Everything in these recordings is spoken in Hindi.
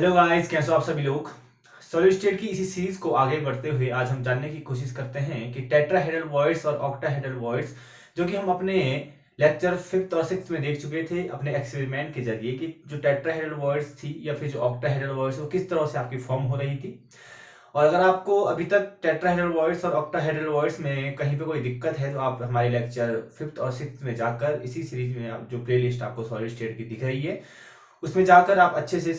हेलो गाइस, कैसे हो आप सभी लोग। सॉलिड स्टेट की इसी सीरीज को आगे बढ़ते हुए आज हम जानने की कोशिश करते हैं कि टेट्राहेड्रल वॉइड्स और ऑक्टाहेड्रल वॉइड्स, जो कि हम अपने लेक्चर 5th और 6th में देख चुके थे अपने एक्सपेरिमेंट के जरिए कि जो टेट्राहेड्रल वॉइड्स थी या फिर जो ऑक्टाहेड्रल वॉइड्स वो किस तरह से आपकी फॉर्म हो रही थी। और अगर आपको अभी तक टेट्राहेड्रल वॉइड्स और ऑक्टाहेड्रल वॉइड्स में कहीं पे कोई दिक्कत है तो आप हमारे लेक्चर 5th और 6th में जाकर इसी सीरीज में जो प्लेलिस्ट आपको सॉलिड स्टेट की दिख रही है उसमें जाकर आप अच्छे से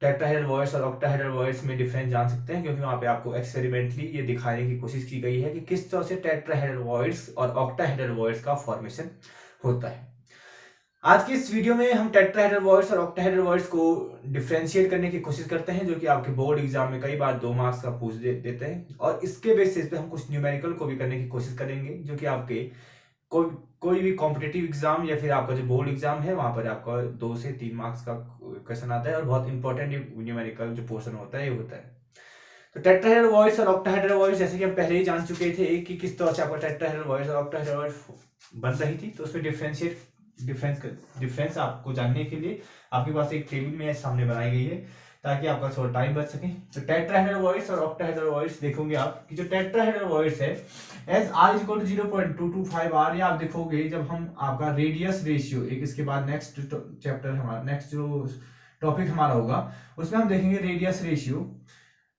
टेट्राहेड्रल वॉइड्स और ऑक्टाहेड्रल वॉइड्स में डिफरेंस जान सकते हैं, क्योंकि वहां पे आपको एक्सपेरिमेंटली ये दिखाने की कोशिश की गई है कि किस तरह से टेट्राहेड्रल वॉइड्स और ऑक्टाहेड्रल वॉइड्स का फॉर्मेशन होता है। आज की इस वीडियो में हम टेट्राहेड्रल वॉइड्स और ऑक्टाहेड्रल वॉइड्स को डिफरेंशिएट करने की कोशिश करते हैं, जो कि आपके बोर्ड एग्जाम में कई बार 2 मार्क्स का पूछ देते हैं। और इसके बेसिस पे हम कुछ न्यूमेरिकल को भी करने की कोशिश करेंगे, जो कि आपके कोई कोई भी कॉम्पिटेटिव एग्जाम या फिर आपका जो बोर्ड एग्जाम है वहां पर आपका 2 से 3 मार्क्स का क्वेश्चन आता है और बहुत इंपॉर्टेंट न्यूमेरिकल जो पोर्शन होता है ये होता है। तो टेट्राहेड्रल वॉइड्स और ऑक्टाहेड्रल वॉइड्स जैसे कि हम पहले ही जान चुके थे कि किस तरह से आपका टेट्राहेड्रल वॉइड्स और ऑक्टाहेड्रल वॉइड्स बन रही थी, तो उसमें डिफरेंस आपको जानने के लिए आपके पास एक टेबल में सामने बनाई गई है ताकि आपका थोड़ा टाइम बच सके। तो टेट्राहेड्रल वॉइड्स और ऑक्टाहेड्रल वॉइड्स देखोगे आप कि जो टेट्राहेड्रल वॉइड्स है as r is equal to 0.225 r, ये आप देखोगे जब हम आपका रेडियस रेशियो एक इसके बाद नेक्स्ट चैप्टर हमारा नेक्स्ट जो टॉपिक हमारा होगा उसमें हम देखेंगे रेडियस रेशियो।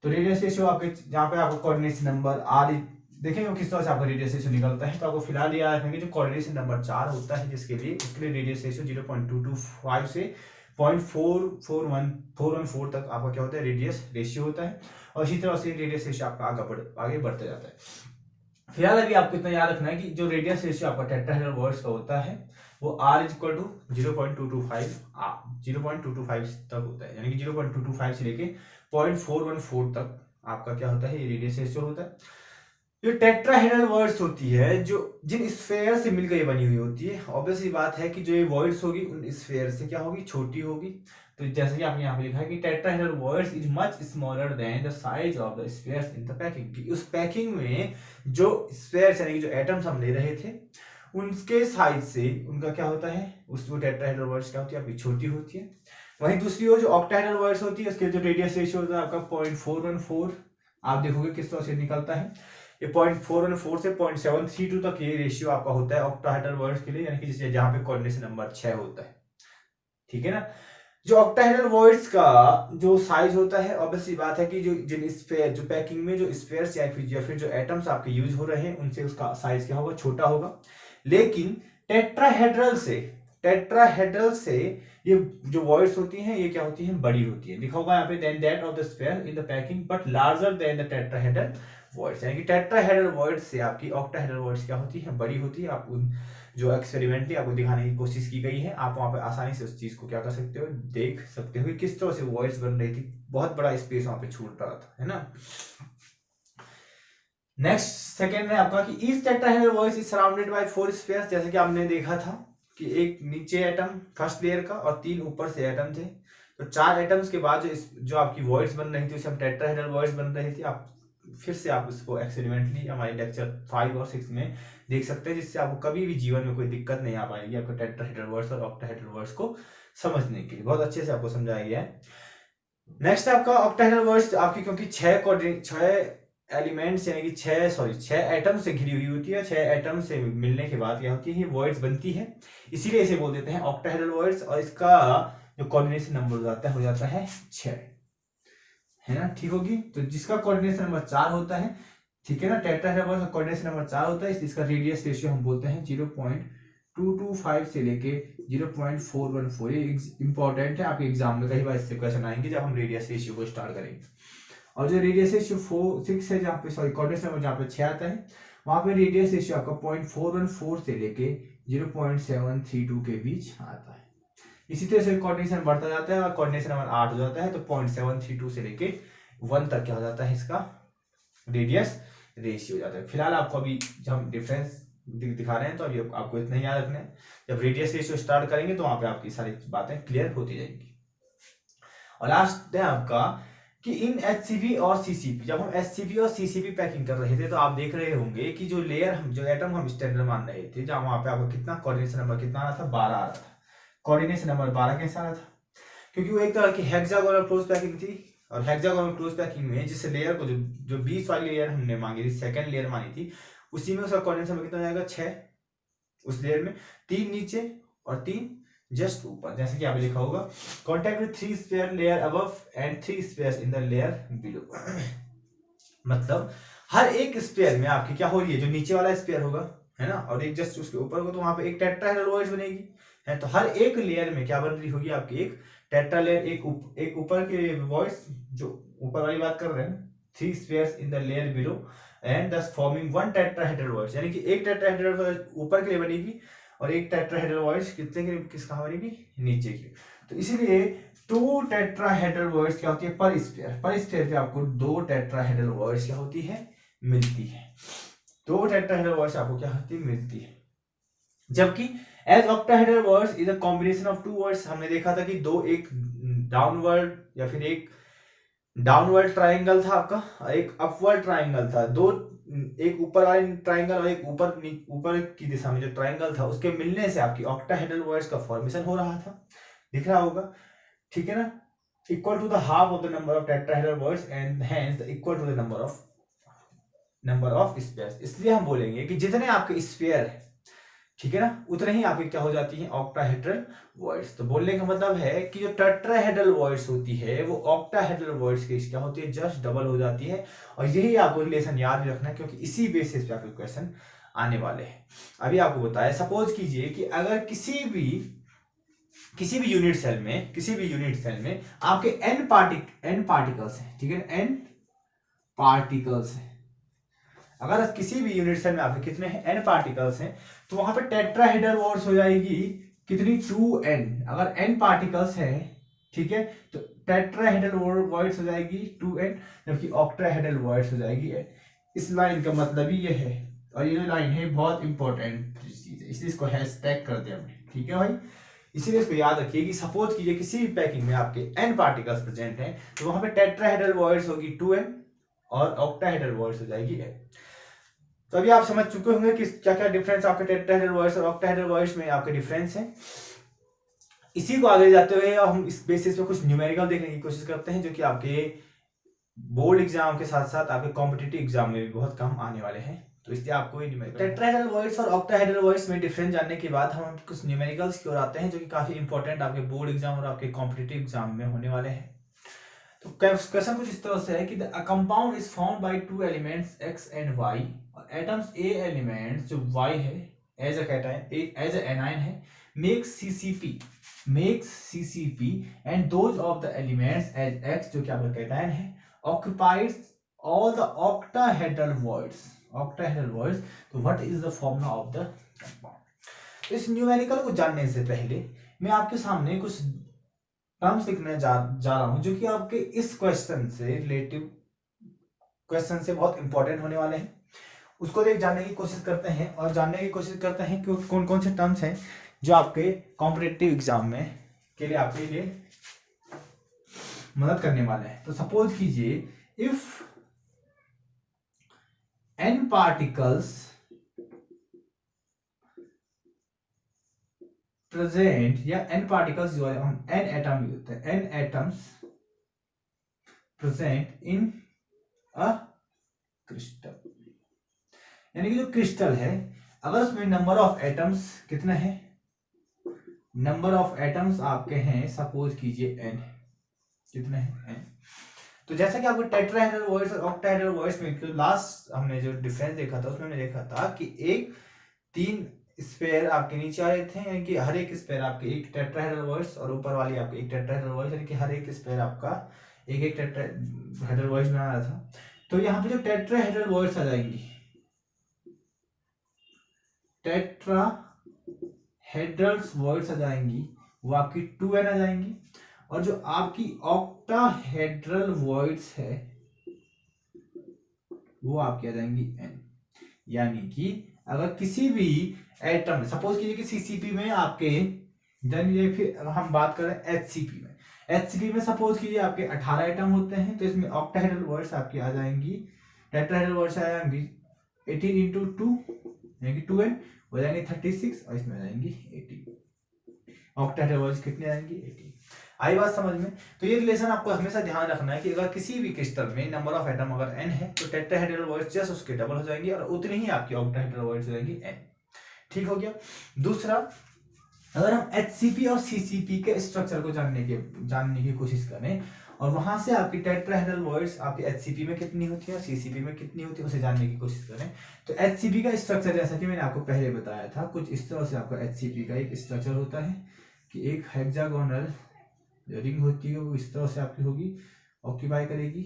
तो रेडियस रेशियो आपके जहाँ पे आपको कोऑर्डिनेशन नंबर आर देखेंगे किस तरह से आपका रेडियस रेशियो निकलता है। तो आपको फिलहाल याद रखेंगे जो कोऑर्डिनेशन नंबर 4 होता है जिसके लिए उसके लिए रेडियस रेशियो 0.225 से 0.414 तक आपका क्या होता है रेडियस रेशियो होता है। और इसी तरह से रेडियस रेशियो आपका आगे बढ़ता जाता है। फिलहाल अभी आपको इतना याद रखना है कि जो रेडियस रेशियो आपका टेट्राहेड्रल वॉइड्स का होता है वो आर इज इक्वल टू 0.225 तक होता है, यानी कि 0.225 से लेके 0.414 तक आपका क्या होता है ये रेडियस रेशियो होता है। जो टेट्राहेड्रल वॉइड्स होती है जो जिन स्फेयर से मिलकर बनी हुई होती है, ऑब्वियसली बात है कि जो ये वॉइड्स होगी उन स्फेयर से क्या होगी छोटी होगी। तो जैसे कि आपने यहाँ पे लिखा है कि tetrahedral voids is much smaller than the size of the spheres in the packing. उस पैकिंग में जो स्फेयर्स यानी कि जो एटम्स हम ले रहे थे उनके साइज से उनका क्या होता है उस जो टेट्राहेड्रल वॉइड्स क्या होती है आपकी छोटी होती है। वहीं दूसरी ओर जो ऑक्टाहेड्रल वॉइड्स होती है उसके जो रेडियस रेशियो होता है आपका 0.414, आप देखोगे किस तरह से निकलता है ये 0.414 से 0.732 तक ये रेशियो आपका होता है ऑक्टाहेड्रल वॉइड्स के लिए, यानी कि जिसे जहां पे कोऑर्डिनेशन नंबर 6 होता है। ठीक है ना। जो ऑक्टाहेड्रल वॉइड्स का जो साइज होता है ऑब्वियसली बात है कि जो जिन स्फेयर जो पैकिंग में जो स्फेयर्स या फिर जो एटम्स आपके यूज हो रहे हैं उनसे उसका साइज क्या होगा छोटा होगा। लेकिन टेट्राहेड्रल से ये जो वॉइड्स होती हैं ये क्या होती हैं बड़ी होती है। लिखा होगा यहाँ पे then that of the sphere in the packing but larger than the tetrahedral voids, यानी कि टेट्राहेड्रल वॉइड्स से आपकी ऑक्टाहेड्रल वॉइड्स क्या होती है बड़ी होती है। आप उन जो एक्सपेरिमेंटली आपको दिखाने की कोशिश की गई है आप वहां पे आसानी से उस चीज को क्या कर सकते हो देख सकते हो किस तरह से वॉइड्स बन रही थी। बहुत बड़ा स्पेस वहां पे छूट रहा था, है ना। नेक्स्ट सेकेंड है आपका कि each tetrahedral voice is surrounded by 4 spheres. जैसे कि आपने देखा था कि एक नीचे एटम फर्स्ट लेयर का और 3 ऊपर से एटम थे। तो 4 एटम्स के बाद जो आपकी वॉइड्स बन रही थी उसे हम टेट्राहेड्रल वॉइड्स बन रही थी। आप फिर से आप इसको एक्सपेरिमेंटली हमारे लेक्चर 5 और 6 में देख सकते हैं, जिससे आपको कभी भी जीवन में कोई दिक्कत नहीं आ पाएगी आपको टेट्राहेड्रल वॉइड्स और ऑक्टाहेड्रल वॉइड्स को समझने के लिए बहुत अच्छे से आपको समझाया गया है। नेक्स्ट आपका ऑक्टाहेड्रल वॉइड्स आपकी क्योंकि 6 एलिमेंट्स यानी कि 6 एटम से घिरी हुई होती है, 6 एटम से मिलने के बाद क्या होती है वॉइड्स बनती है, इसीलिए इसे बोल देते हैं ऑक्टाहेड्रल वॉइड्स। और इसका जो कोऑर्डिनेशन नंबर हो जाता है 6, है ना। ठीक होगी। तो जिसका कोऑर्डिनेशन नंबर 4 होता है, ठीक है ना, टेट्राहेड्रल वॉइड्स का कोऑर्डिनेशन नंबर 4 होता है, इसका रेडियस रेशियो हम बोलते हैं 0.225 से लेके 0.414। ये इंपॉर्टेंट है आपके एग्जाम में कई बार इससे क्वेश्चन आएंगे जब हम रेडियस रेशियो को स्टार्ट करेंगे। और जो रेडियस रेशियो 6 है जहाँ पे कोऑर्डिनेशन नंबर जहाँ पे 6 आता है वहां पे रेडियस रेशियो आपका 0.414 से लेके 0.732 के बीच आता है। इसी तरह से कोऑर्डिनेशन बढ़ता जाता है और कोऑर्डिनेशन नंबर 8 हो जाता है तो 0.732 से लेके 1 तक क्या हो जाता है इसका रेडियस रेशियो हो जाता है। फिलहाल आपको अभी जब हम डिफरेंस दिखा रहे हैं तो अभी आपको इतना ही याद रखना है, जब रेडियस रेशियो स्टार्ट करेंगे तो वहां पे आपकी सारी बातें क्लियर होती जाएंगी। और लास्ट है आपका कि इन एचसीपी और सीसीपी, जब हम एचसीपी और सीसीपी पैकिंग कर रहे थे तो आप देख रहे होंगे कि जो लेयर जो एटम हम स्टैंडर्ड मान रहे थे जहां वहां पे आपको कितना कोऑर्डिनेशन नंबर कितना आ रहा था 12 आ रहा था। कोऑर्डिनेशन नंबर 12 कैसा आ रहा था क्योंकि वो एक तरह की हेक्सागोनल क्लोज पैकिंग थी, और हेक्सागोनल क्लोज पैकिंग में जिस लेयर को जो 20 वाली लेयर हमने मांगी थी, सेकंड लेयर मानी थी, उसी में उसका कंडेंसर में कितना जाएगा 6 उस लेयर में, 3 नीचे और 3 जस्ट ऊपर, जैसे कि आपने लिखा होगा contact with 3 sphere layer above and 3 spheres in the layer below. मतलब हर एक स्फीयर में आपकी क्या हो रही है, जो नीचे वाला स्फीयर होगा है ना, और एक जस्ट उसके ऊपर होगा, तो वहां पे एक टेट्राहेड्रल वॉइस बनेगी है। तो हर एक लेयर में क्या बन रही होगी आपकी, एक टेट्रा लेयर, एक ऊपर के वॉइस, जो ऊपर वाली बात कर रहे हैं, 3 spheres in the layer below and दस फॉर्मिंग 1 टेट्राहेड्रल वॉइस, यानी कि एक टेट्राहेड्रल वॉइस ऊपर के लिए बनेगी और एक टेट्राहेड्रल वॉइस कितने के, किस कहां बनेगी, नीचे की। तो इसीलिए 2 टेट्राहेड्रल वॉइस क्या होती है पर स्फीयर पे आपको 2 टेट्राहेड्रल वॉइस क्या होती है, मिलती है। 2 टेट्राहेड्रल वॉइस आपको क्या होती है, मिलती है। जबकि as octahedral voids is a combination of 2 words, हमने देखा था कि दो, एक डाउनवर्ड या फिर एक डाउनवर्ड ट्राइंगल था आपका, एक अपवर्ड ट्राइंगल था, दो, एक ऊपर वाले ट्राइंगल और एक ऊपर की दिशा में जो ट्राइंगल था, उसके मिलने से आपकी ऑक्टाहेड्रल वॉइस का फॉर्मेशन हो रहा था, दिख रहा होगा, ठीक है ना, equal to the half of the number of tetrahedral voids and hence equal to the number of spheres. इसलिए हम बोलेंगे कि जितने आपके स्फीयर है, ठीक है ना, उतने ही आपकी क्या हो जाती है, ऑक्टाहेड्रल वॉइस। तो बोलने का मतलब है कि जो टेट्राहेड्रल वॉइस होती है वो ऑक्टाहेड्रल वॉइस की क्या होती है, जस्ट डबल हो जाती है। और यही आपको रिलेशन याद रखना है, क्योंकि इसी बेसिस पे आपके क्वेश्चन आने वाले हैं। अभी आपको बताया, सपोज कीजिए कि अगर किसी भी यूनिट सेल में आपके n पार्टिकल्स हैं, ठीक है, n पार्टिकल्स हैं। अगर किसी भी यूनिट सेल में आपके कितने हैं, n पार्टिकल्स हैं, तो वहां पे टेट्राहेड्रल वॉइस हो जाएगी कितनी, 2n। अगर n पार्टिकल्स हैं, ठीक है, तो टेट्राहेड्रल वॉइस हो जाएगी 2n, जबकि ऑक्टाहेड्रल वॉइस हो जाएगी n। इस लाइन का मतलब ही ये है, और ये जो लाइन है बहुत इंपॉर्टेंट चीज है, इसलिए इसको हैशटैग कर दिया हमने, ठीक है भाई। इसीलिए इसको याद रखिए कि सपोज कीजिए किसी भी पैकिंग में आपके n पार्टिकल्स प्रेजेंट हैं, तो वहां पे टेट्राहेड्रल वॉइस होगी 2n और ऑक्टाहेड्रल वॉइस हो जाएगी n। तो अभी आप समझ चुके होंगे कि क्या क्या डिफरेंस आपके टेट्राहेड्रल वॉइस और ऑक्टाहेड्रल वॉइस में आपके डिफरेंस है। इसी को आगे जाते हुए हम इस बेसिस पे कुछ न्यूमेरिकल देखने की कोशिश करते हैं, जो कि आपके बोर्ड एग्जाम के साथ साथ आपके कॉम्पिटिटिव एग्जाम में भी बहुत काम आने वाले हैं। तो इसलिए आपको टेट्राहेड्रल वॉइस और ऑक्टाहेड्रल वॉइस में डिफरेंस जानने के बाद हम कुछ न्यूमेरिकल्स की ओर आते हैं, जो कि काफी इंपॉर्टेंट आपके बोर्ड एग्जाम और आपके कॉम्पिटिटिव एग्जाम में होने वाले हैं। तो क्वेश्चन कुछ इस तरह से है कि the compound is found by 2 elements x and y, और एटम्स a एलिमेंट्स जो y है as a cation, as a anion है, makes CCP and those of the elements as X जो कि आपका कैटायन है occupies all the octahedral voids। तो what is the formula of the compound। इस न्यूमेरिकल को जानने से पहले मैं आपके सामने कुछ टर्म्स लिखने जा रहा हूं, जो कि आपके इस क्वेश्चन से रिलेटिव क्वेश्चन से बहुत इंपॉर्टेंट होने वाले हैं। उसको जानने की कोशिश करते हैं, और जानने की कोशिश करते हैं कि कौन कौन से टर्म्स हैं जो आपके कॉम्पिटिटिव एग्जाम में के लिए आपके लिए मदद करने वाले हैं। तो सपोज कीजिए, इफ n पार्टिकल्स प्रेजेंट, या n पार्टिकल्स जो है हम n एटम होते हैं, n atoms present in a crystal, यानी कि जो क्रिस्टल है, अगर उसमें नंबर ऑफ एटम्स कितना है, नंबर ऑफ एटम्स आपके हैं सपोज कीजिए n, कितने हैं n। तो जैसा कि आपको टेट्राहेड्रल वॉइस और ऑक्टाहेड्रल वॉइस में तो लास्ट हमने जो डिफरेंस देखा था, उसमें हमने देखा था कि एक 3 स्पेयर आपके नीचे आ रहे थे, यानी कि हर एक स्पेयर आपके एक टेट्राहेड्रल वॉइस और ऊपर वाली आपके एक टेट्राहेड्रल वॉइस, यानी कि हर एक स्पेयर आपका एक एक टेट्राहेड्रल वॉइस बना रहा था। तो यहाँ पे जो टेट्राहेड्रल वॉइस आ जाएंगी, टेट्राहेड्रल्स वॉइस आ जाएंगी, वो आपकी 2n आ जाएंगी, और जो आपकी ऑक्टाहेड्रल वॉइस है वो आपकी आ जाएंगी n। यानी कि अगर किसी भी एटम, सपोज कीजिए कि सीसीपी में आपके, देन फिर हम बात करें एचसीपी में सपोज कीजिए आपके 18 एटम होते हैं, तो इसमें ऑक्टाहेड्रल वॉइस आपकी आ जाएंगी, टेट्राहेड्रल वॉइस आ जाएंगी 18 इंटू 2 यानी कि 2n हो जाएंगे 36, और इसमें आ जाएंगी 18। ऑक्टाहेड्रल वॉइस कितनी आएंगी, 18। आई बात समझ में? तो ये रिलेशन आपको हमेशा ध्यान रखना है कि अगर किसी भी क्रिस्टल में नंबर ऑफ एटम अगर n है तो टेट्राहेड्रल वॉइड्स जस्ट उसके डबल हो जाएंगे और उतनी ही आपकी ऑक्टाहेड्रल वॉइड्स हो जाएंगी n। ठीक हो गया। दूसरा, अगर हम HCP और CCP के स्ट्रक्चर को जानने की कोशिश करें और वहां से आपकी टेट्राहेड्रल वॉइड्स आपकी HCP में कितनी होती है और CCP में कितनी होती है उसे जानने की कोशिश करें, तो HCP का स्ट्रक्चर जैसा कि मैंने आपको पहले बताया था, कुछ इस तरह से आपका HCP का एक स्ट्रक्चर होता है कि एक हेक्सागोनल रिंग होती है, वो इस तरह से आपकी होगी, ऑक्यूपाई करेगी,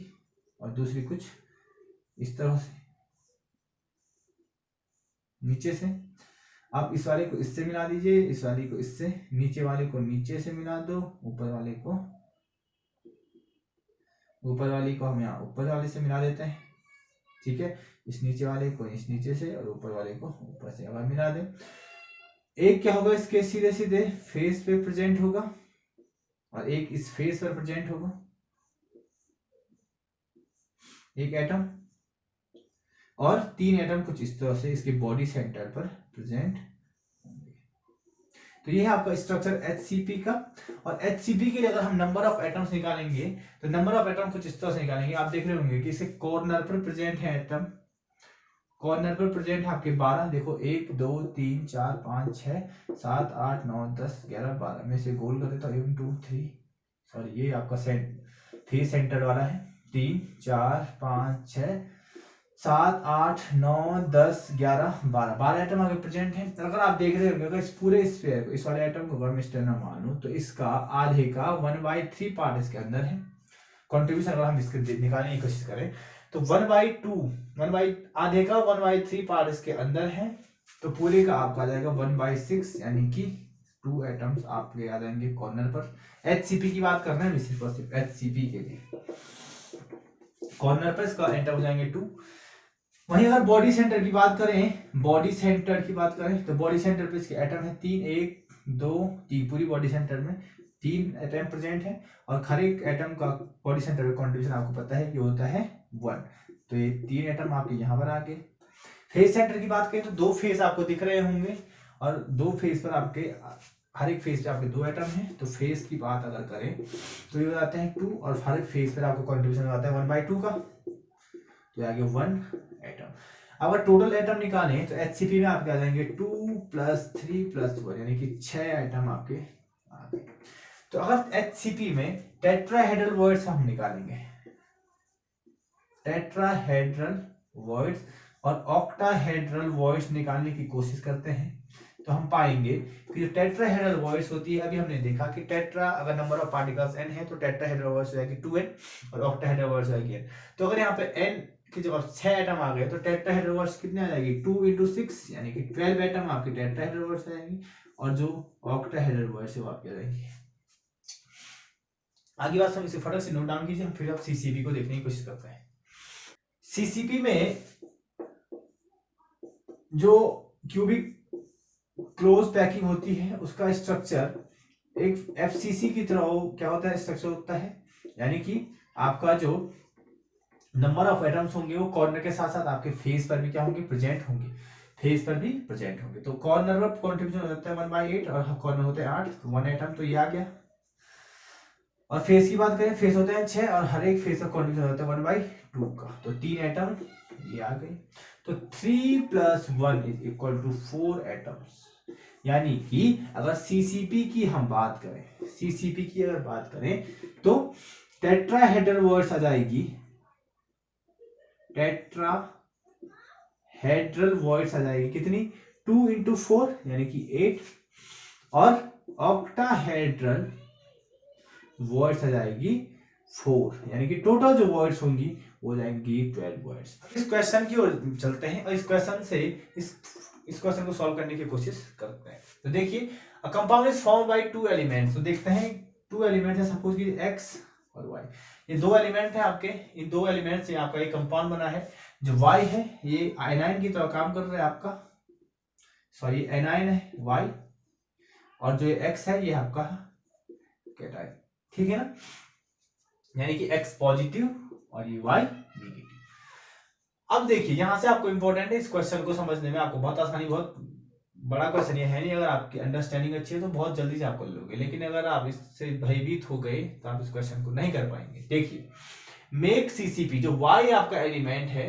और दूसरी कुछ इस तरह से नीचे से। आप इस वाले को इससे मिला दीजिए, इस वाले को इससे, नीचे वाले को नीचे से मिला दो, ऊपर वाले को हम यहाँ ऊपर वाले से मिला देते हैं। ठीक है, इस नीचे वाले को इस नीचे से और ऊपर वाले को ऊपर से अगर मिला दें, एक क्या होगा इसके सीधे सीधे फेस पे प्रेजेंट होगा और एक इस फेस पर प्रेजेंट होगा, एक एटम, और 3 एटम कुछ इस तरह से इसके बॉडी सेंटर पर प्रेजेंट होंगे। तो ये है आपका स्ट्रक्चर HCP का। और HCP के लिए अगर हम नंबर ऑफ एटम्स निकालेंगे तो नंबर ऑफ एटम कुछ इस तरह से निकालेंगे। आप देख रहे होंगे कि इसके कॉर्नर पर प्रेजेंट है एटम, कॉर्नर पर प्रेजेंट है आपके 12, देखो 1 2 3 4 5 6 7 8 9 10 11 12 में से गोल कर देता हूँ 1 2 3, सॉरी ये आपका फेस सेंटर वाला है, 3 4 5 6 7 8 9 10 11 12 एटम आगे प्रेजेंट है। अगर आप देख रहे होंगे, अगर इस पूरे स्फीयर को, इस वाले एटम को अगर मैं स्टेनर मानूं तो इसका आधे का 1/3 पार्ट इसके अंदर है। कंट्रीब्यूशन अगर हम इसके निकालने की कोशिश करें तो 1/2 आधे का 1/3 पार्ट इसके अंदर है, तो पूरे का आपका आ जाएगा 1/6, यानी कि 2 एटम्स आपके आ जाएंगे कॉर्नर पर। HCP की बात करना है सिर्फ और सिर्फ HCP के लिए, कॉर्नर पर इसका एंटर हो जाएंगे 2। वहीं अगर बॉडी सेंटर की बात करें, तो बॉडी सेंटर पे इसके एटम है 3 1 2 3, पूरी बॉडी सेंटर में 3 एटम प्रेजेंट है और हर एक एटम का बॉडी सेंटर पे कंट्रीब्यूशन आपको पता है कि होता है 1, तो ये 3 एटम आपके यहाँ पर आ गए। फेस सेंटर की बात करें तो 2 फेस आपको दिख रहे होंगे और 2 फेस पर आपके हर एक फेस पे आपके 2 एटम हैं, तो फेस की बात अगर करें तो ये हो जाते हैं 2 और हर एक फेस पर आपको कंट्रीब्यूशन आता है 1/2 का, तो आगे 1 एटम। अगर टोटल एटम निकालें तो HCP में आपके आ जाएंगे 2 + 3 + 1, यानी कि 6 एटम आपके आ गए। तो अगर HCP में टेट्राहेड्रल वॉइड्स हम निकालेंगे, टेट्राहेड्रल वॉइड्स और ऑक्टाहेड्रल वॉइड्स निकालने की कोशिश करते हैं, तो हम पाएंगे कि जो टेट्राहेड्रल वॉइड्स होती है, अभी हमने देखा कि टेट्रा अगर नंबर ऑफ पार्टिकल्स n है तो टेट्राहेड्रल वॉइड्स हो जाएगी 2n और ऑक्टाहेड्रल वॉइड्स हो जाएगी n। तो अगर यहाँ पे n कि जब आप 6 एटम आ गए तो टेट्राहेड्रल वॉइड्स कितने आ जाएगी 2 × 6, यानी कि 12 एटम आपकी टेट्राहेड्रल वॉइड्स आ जाएंगी और जो ऑक्टाहेड्रल वॉइड्स है वो आपकी आ जाएंगी। आगे बात हम इसे फटाक से नोट डाउन कीजिए, हम फिर अब CCP को देखने की कोशिश करते हैं। CCP में जो क्यूबिक क्लोज पैकिंग होती है उसका स्ट्रक्चर एक FCC की तरह क्या होता है, स्ट्रक्चर होता है, यानी कि आपका जो नंबर ऑफ एटम्स होंगे वो कॉर्नर के साथ साथ आपके फेस पर भी क्या होंगे, प्रेजेंट होंगे, फेस पर भी प्रेजेंट होंगे। तो कॉर्नर पर कंट्रीब्यूशन हो जाता है 1/8 और कॉर्नर होते हैं 8, तो 1 एटम तो ये आ गया। और फेस की बात करें, फेस होते हैं 6 और हर एक फेस का कंट्रीब्यूशन होता है 1/2 का, तो 3 एटम ये आ गए। तो 3 + 1 = 4 एटम्स, यानी कि अगर CCP की हम बात करें, CCP की अगर बात करें तो टेट्राहेड्रल वॉइड्स आ जाएगी, टेट्राहेड्रल वॉइड्स आ जाएगी कितनी 2 × 4 यानी कि 8, और ऑक्टाहेड्रल वॉइड्स आ जाएगी 4, यानी कि टोटल जो वॉइड्स होंगी वो हो जाएंगी 12 वॉइड्स। इस क्वेश्चन की ओर चलते हैं और इस क्वेश्चन से इस क्वेश्चन को सॉल्व करने की कोशिश करते हैं। तो देखिए, a compound is formed by 2 elements, तो देखते हैं 2 एलिमेंट है, सपोज कि x और y, ये 2 एलिमेंट है आपके, इन 2 एलिमेंट से आपका एक कंपाउंड बना है। जो y है ये आयनाइन की तरह काम कर रहा है आपका, सॉरी एनाइन है y, और जो x है ये आपका कैटाइन, ठीक है ना, यानी कि x पॉजिटिव और ये y नेगेटिव। अब देखिए यहां से आपको इंपॉर्टेंट है, इस क्वेश्चन को समझने में आपको बहुत आसानी, बहुत बड़ा क्वेश्चन ये है नहीं, अगर आपकी अंडरस्टैंडिंग अच्छी है तो बहुत जल्दी से आप कर लोगे, लेकिन अगर आप इससे भयभीत हो गए तो आप इस क्वेश्चन को नहीं कर पाएंगे। देखिए, मेक सीसीपी, जो वाई आपका एलिमेंट है,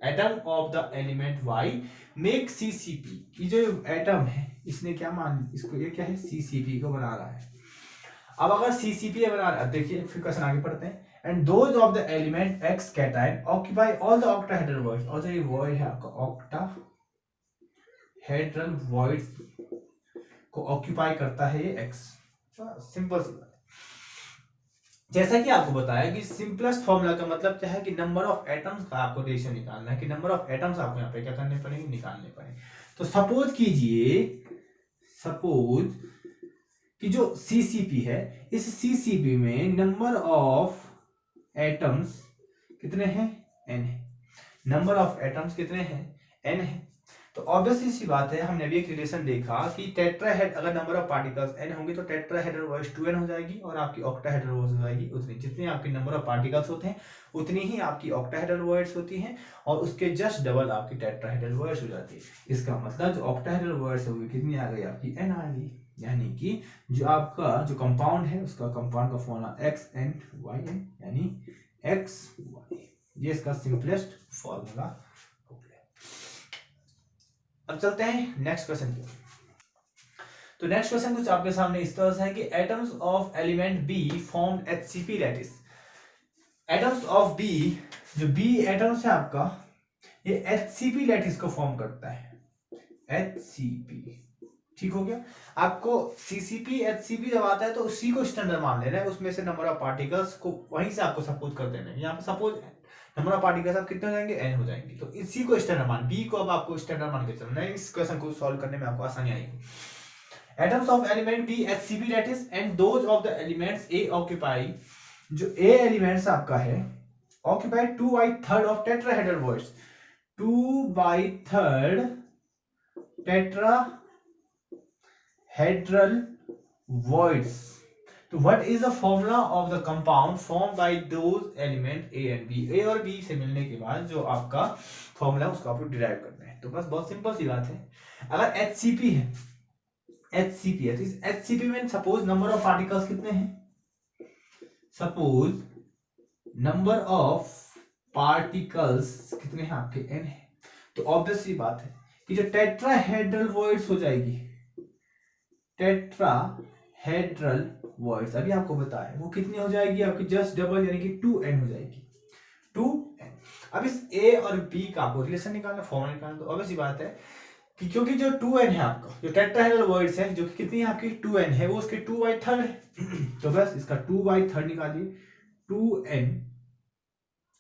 atom of the element Y, make CCP, की जो एटम है इसने क्या मान, इसको ये क्या है, सीसीपी को बना रहा है। अब अगर सीसीपी बना रहा है, देखिए फिर क्वेश्चन आगे पढ़ते हैं। And those of the element x cation occupy all the octahedral voids, और जो ये वॉइड है आपका ऑक्टाहेड्रल वॉइड्स को ऑक्यूपाई करता है ये एक्स। सिंपल सी बात है। जैसा कि आपको बताया कि सिंपलेस्ट फॉर्मूला का मतलब क्या है कि नंबर ऑफ एटम्स का आपको रेशियो निकालना है, कि नंबर ऑफ एटम्स आपको यहाँ पे क्या करने पड़ेंगे, निकालने पड़ेंगे। तो सपोज कीजिए, सपोज कि जो सीसीपी है, इस सीसीपी में नंबर ऑफ एटम्स कितने हैं, n है। नंबर ऑफ एटम्स कितने हैं, n है। तो ऑब्वियसली सी बात है, हमने अभी एक रिलेशन देखा कि टेट्राहेड, अगर नंबर ऑफ पार्टिकल्स n होंगे तो टेट्राहेड्रल वॉइस 2n हो जाएगी, और आपकी ऑक्टाहेड्रल वॉइस हो जाएगी उतनी, जितनी आपकी नंबर ऑफ पार्टिकल्स होते हैं उतनी ही आपकी ऑक्टाहेड्रल वॉइस होती हैं, और उसके जस्ट डबल आपकी टेट्राहेड्रल वॉइस हो जाती है। इसका मतलब जो ऑक्टाहेड्रल वॉइस होगी कितनी आ गई, आपकी n आ गई। यानी कि जो आपका जो कंपाउंड है उसका कंपाउंड का फॉर्मूला XNYN, यानी XY, ये इसका सिंपलेस्ट फॉर्मूला हो गया। अब चलते हैं नेक्स्ट क्वेश्चन की। तो नेक्स्ट क्वेश्चन कुछ आपके सामने इस तरह से है कि atoms of element B form HCP lattice. Atoms of B, जो बी एटम्स है आपका, ये HCP लैटिस को फॉर्म करता है, HCP। ठीक हो गया। आपको सीसीपी एचसीपी जब आता है तो उसी को स्टैंडर्ड मान लेना है, उसमें से नंबर ऑफ पार्टिकल्स को वहीं से आपको सपोज कर देना है। यहाँ पे सपोज नंबर ऑफ पार्टिकल्स आप कितने हो जाएंगे, n हो जाएंगे, तो इसी को स्टैंडर्ड मान, बी को अब आपको स्टैंडर्ड मान के चलना है। इस क्वेश्चन को सॉल्व करने में आपको आसानी आएगी। Atoms of element B HCP lattice and those of the elements A occupy, जो ए एलिमेंट्स आपका है occupy 2/3 of tetrahedral voids, 2/3 tetrahedral voids. तो what is the formula of the compound formed by those element A and B? A और B से मिलने के बाद जो आपका फॉर्मूला उसको आपको डिराइव करना है। तो बस बहुत सिंपल सी बात है। अगर HCP है, HCP है तो इस HCP में सपोज नंबर ऑफ पार्टिकल्स कितने हैं, सपोज नंबर ऑफ पार्टिकल्स कितने हैं आपके, n है। तो ऑब्वियस सी बात है कि जो टेट्राहेड्रल वॉइड्स हो जाएगी, टेट्राहेड्रल वॉइड्स अभी आपको बताया वो कितनी हो जाएगी, आपकी जस्ट डबल, यानी कि 2n हो जाएगी, 2n। अब इस a और b का आपको रिलेशन निकालना, फॉर्मूला निकालना, तो ऑब्वियस सी बात है कि क्योंकि जो 2n है आपका, जो टेट्राहेड्रल वॉइड्स है, जो कि कितनी है आपकी 2n है, वो उसके 2/3 है। तो बस इसका 2/3 निकालिए, 2n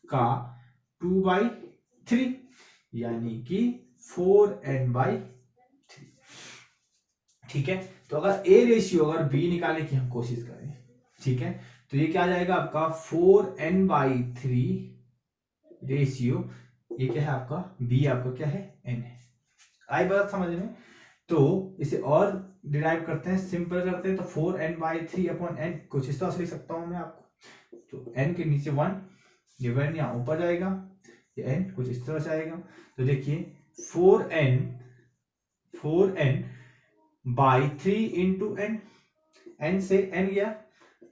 का 2/3 यानी कि 4n/3। ठीक है। तो अगर ए रेशियो अगर बी निकालने की हम कोशिश करें, ठीक है, तो ये क्या आ जाएगा आपका 4n/3 रेशियो, ये क्या है आपका बी, आपका क्या है n है। आई बात समझ में। तो इसे और डिराइव करते हैं, सिंपल करते हैं, तो 4n/3 अपॉन n, कुछ इस तरह से लिख सकता हूं मैं आपको। तो n के नीचे 1, ये 1 यहाँ ऊपर जाएगा, ये n कुछ इस तरह से आएगा। तो देखिए 4n/3 इंटू n से n गया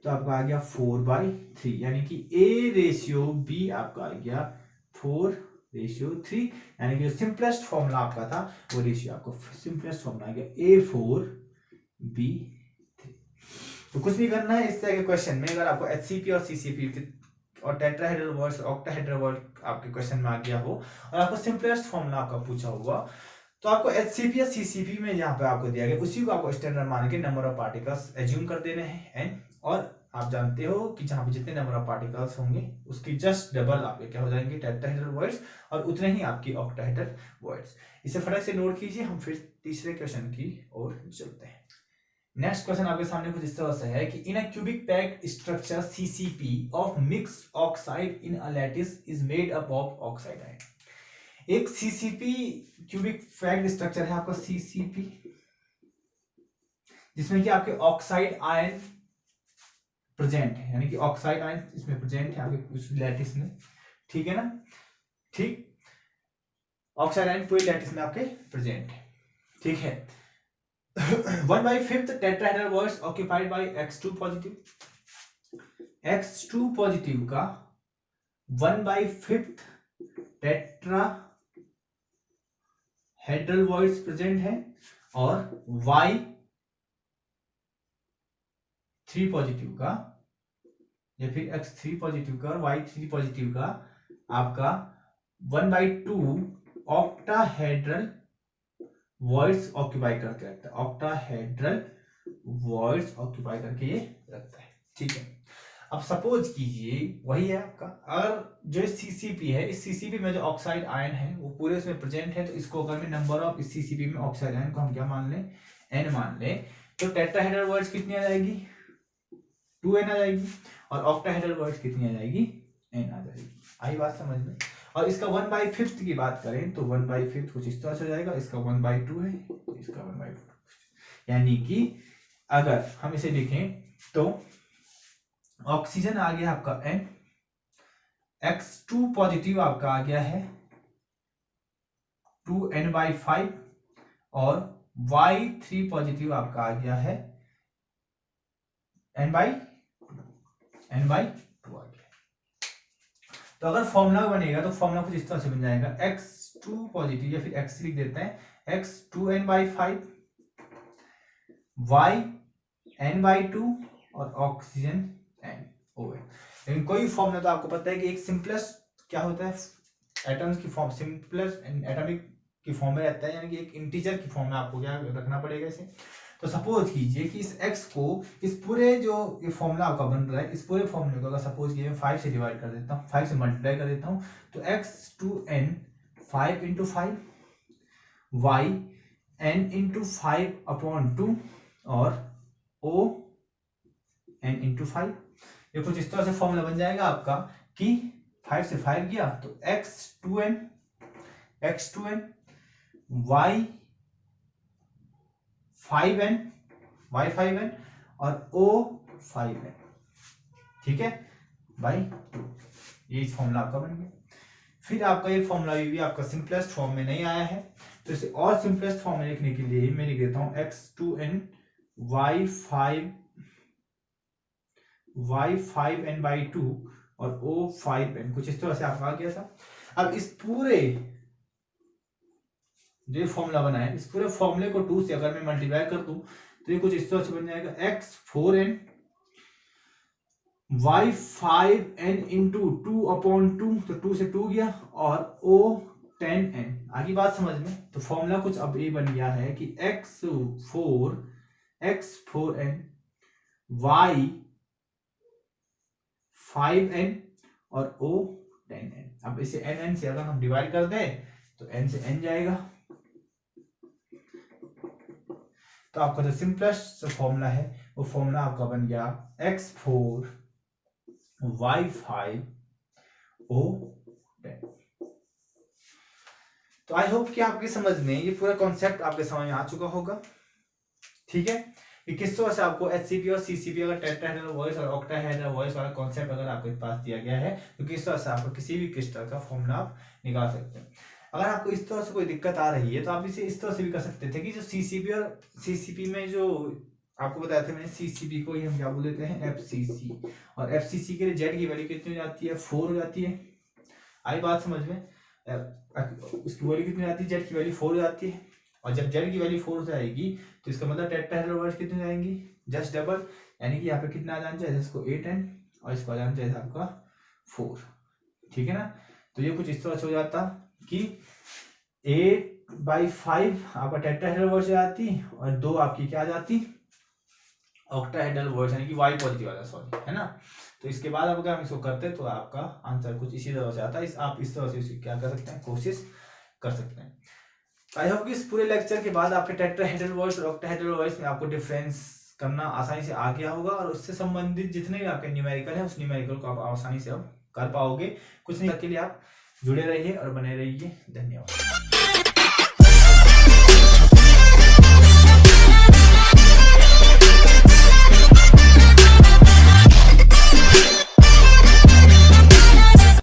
तो आपका आ गया 4/3, यानी कि a रेशियो b आपका आ गया 4/3, यानी कि जो सिंपलेस्ट फॉर्मूला आपका था वो रेशियो आपको सिंपलेस्ट फॉर्मूला आ गया A4B3। तो कुछ भी करना है इस तरह के क्वेश्चन में, अगर आपको HCP और CCP और टेट्राहेड्रल वॉइड्स, ऑक्टाहेड्रल वॉइड आपके क्वेश्चन में आ गया हो और आपको सिंपलेस्ट फॉर्मूला आपका पूछा हुआ, तो आपको HCP या CCP में यहाँ पे आपको दिया गया उसी को आपको स्टैंडर्ड मान के नंबर ऑफ पार्टिकल्स एज्यूम कर देने हैं n, और आप जानते हो कि जहां पे जितने नंबर ऑफ पार्टिकल्स होंगे उसकी जस्ट डबल आपके क्या हो जाएंगे, टेट्राहेड्रल वॉइड्स, और उतने ही आपकी ऑक्टाहेड्रल वॉइड्स। इसे फटाक से नोट कीजिए, हम फिर तीसरे क्वेश्चन की ओर चलते हैं। नेक्स्ट क्वेश्चन आपके सामने कुछ इस तरह से है कि in a cubic packed structure CCP of mixed oxide in a lattice is made up of oxide ion. एक CCP क्यूबिक पैक्ड स्ट्रक्चर है आपका CCP, जिसमें कि आपके ऑक्साइड आयन प्रेजेंट है, यानी कि ऑक्साइड आयन इसमें प्रेजेंट है आपके उस लैटिस में, ठीक है ना। ठीक, ऑक्साइड आयन पूरी लैटिस में आपके प्रेजेंट है, ठीक है। 1/5 tetrahedral voids occupied by X2 positive, X2 positive का 1/5 टेट्राहेड्रल वॉइड्स प्रेजेंट है और Y3 पॉजिटिव का या फिर X3 पॉजिटिव का और Y3 पॉजिटिव का आपका 1/2 ऑक्टाहेड्रल वॉइड्स ऑक्यूपाई करके रखता है, ऑक्टाहेड्रल वॉइड्स ऑक्यूपाई करके ये रखता है। ठीक है, अब सपोज कीजिए वही है आपका, अगर जो सीसीपी है, इस सीसीपी में जो ऑक्साइड आयन है वो पूरे उसमें प्रेजेंट है, तो इसको अगर मैं नंबर ऑफ इस सीसीपी में ऑक्साइड आयन को हम क्या मान लें, n मान लें, तो टेट्राहेड्रल वॉइड्स कितनी आ जाएगी, 2n आ जाएगी, और ऑक्टाहेड्रल वॉइड्स कितनी आ जाएगी, n आ जाएगी। आई बात समझ में। और इसका 1/5 की बात करें तो 1/5 कुछ इस तरह से हो जाएगा, इसका 1/2 है, इसका 1/2, यानी कि अगर हम इसे लिखें तो ऑक्सीजन आ गया आपका n, X2 पॉजिटिव आपका आ गया है 2n/5 और Y3 पॉजिटिव आपका आ गया है n/2 आ गया। तो अगर फॉर्मूला बनेगा तो फॉर्मूला कुछ इस तरह से बन जाएगा, X2 पॉजिटिव या फिर X लिख देते हैं, X2n/5 yn/2 और ऑक्सीजन NO2। लेकिन कोई फॉर्मूला तो आपको पता है कि एक सिंपलेस्ट क्या होता है, एटम्स की फॉर्म, सिंपलेस्ट एटॉमिक की फॉर्म में रहता है, यानी कि एक इंटीजर की फॉर्म में आपको क्या रखना पड़ेगा इसे। तो सपोज कीजिए कि इस x को, इस पूरे जो ये फॉर्मूला आपका बन रहा है, इस पूरे फॉर्मूले को अगर सपोज कीजिए मैं 5 से डिवाइड कर देता हूँ, 5 से मल्टीप्लाई कर देता हूँ, तो X2n 5 × 5 y n × 5/2 और O n × 5, ये कुछ इस तरह से फॉर्मूला बन जाएगा आपका कि 5 से 5 गया तो X2n y 5n और O 5n, ठीक है, बाई 2, ये फॉर्मूला आपका बन गया। फिर आपका ये फॉर्मूला भी आपका सिंपलेस्ट फॉर्म में नहीं आया है, तो इसे और सिंपलेस्ट फॉर्म में लिखने के लिए मैं लिख देता हूं X2n y 5n/2 और O 5n, कुछ इस तरह से आपका आ गया था। अब इस पूरे जो फॉर्मूला बना है, इस पूरे फॉर्मूले को 2 से अगर मैं मल्टीप्लाई कर दूं तो ये कुछ इस तरह से बन जाएगा, X4n y 5n × 2/2, तो 2 से 2 गया और O 10n। आगे बात समझ में। तो फॉर्मूला कुछ अब ये बन गया है कि X4n y 5n और O 10n। अब इसे n से अगर हम डिवाइड कर दें तो n से n जाएगा, तो आपका जो सिंपलेस्ट फॉर्मूला है वो फॉर्मूला आपका बन गया X4 y 5 O 10। तो आई होप कि आपकी समझ में ये पूरा कॉन्सेप्ट आपके समझ में आ चुका होगा। ठीक है, कि किस तरह से आपको HCP और CCP अगर टेट्राहेड्रल वॉइस और ऑक्टाहेड्रल वॉइस वाला कॉन्सेप्ट अगर आपके पास दिया गया है तो किस तरह से आपको किसी भी क्रिस्टल का फॉर्मूला आप निकाल सकते हैं। अगर आपको इस तरह से कोई दिक्कत आ रही है तो आप इसे इस तरह से भी कर सकते थे कि जो CCP और CCP में जो आपको बताया था मैंने, CCP को ही हम क्या बोल देते हैं FCC, और FCC के लिए Z की वैल्यू कितनी हो जाती है, 4 हो जाती है। आई बात समझ में, उसकी वैल्यू कितनी आती है, Z की वैल्यू 4 हो जाती है, और जब Z की वैल्यू 4 हो जाएगी तो इसका मतलब टेट्राहेड्रल वॉइड्स कितनी हो जाएंगी, जस्ट डबल, यानी कि यहाँ पे कितना आ जाना चाहिए, इसको 8n और इसको आ जाना चाहिए आपका 4। ठीक है ना, तो ये कुछ इस तरह से हो जाता कि 8/5 आपका टेट्राहेड्रल वॉइड्स आती और 2 आपकी क्या आ जाती, ऑक्टाहेड्रल वॉइड्स, यानी कि Y पॉजिटिव वाला, सॉरी, है ना। तो इसके बाद अगर हम इसको करते हैं तो आपका आंसर कुछ इसी तरह से आता है। आप इस तरह से क्या कर सकते हैं, कोशिश कर सकते हैं। आई होप कि इस पूरे लेक्चर के बाद आपके टेट्राहेड्रल वॉइस और ऑक्टाहेड्रल वॉइस में आपको डिफरेंस करना आसानी से आ गया होगा, और उससे संबंधित जितने भी आपके न्यूमेरिकल है उस न्यूमेरिकल को आप आसानी से अब कर पाओगे। कुछ नहीं के लिए आप जुड़े रहिए और बने रहिए। धन्यवाद।